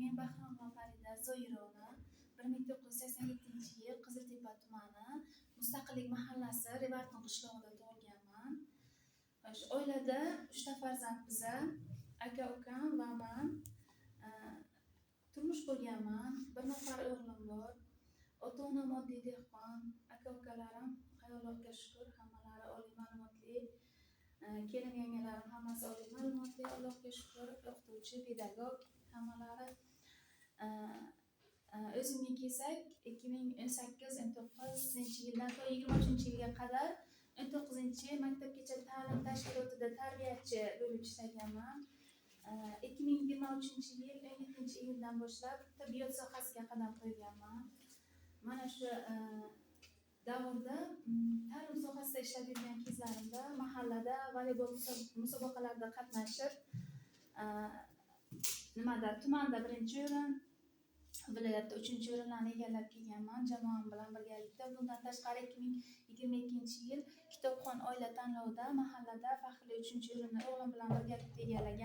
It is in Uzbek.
Men Bahronova Farida Zoirovna 1987-yil Qiziltepa tumani Mustaqillik mahallasi Revarton qishlog'ida tug'ilganman. Oilada 3 ta farzand biza, aka-ukam va men. Turmush qurganman. 1 nafar o'g'lim bor. Ota-onam oddiy dehqon, aka-ukalarim Allohga shukr, hammalari oliy ma'lumotli. Kelin-yangalarim hammasi oliy ma'lumotli, Allohga shukr, o'qituvchi, pedagog hammalari. O'zimga kelsak, 2018-19-yildan to 23-yilga qadar 19-yil maktabgacha ta'lim tashkilotida tarbiyachi bo'lib ishlaganman. 2023-yil 17-iyuldan boshlab tibbiyot sohasiga qadam qo'yganman. Mana shu davrda ta'lim sohasida ishlab yurgan kezlarimda mahallada voleybol musobaqalarida qatnashib, tumanda 1-o'rin, viloyatda 3-o'rinlarni egallab kelganman jamoam bilan birgalikda. Bundan tashqari 2022-yil Kitobxon oila tanlovida mahallada faxrli 3-o'rinni o'g'lim bilan birgalikda egallagan.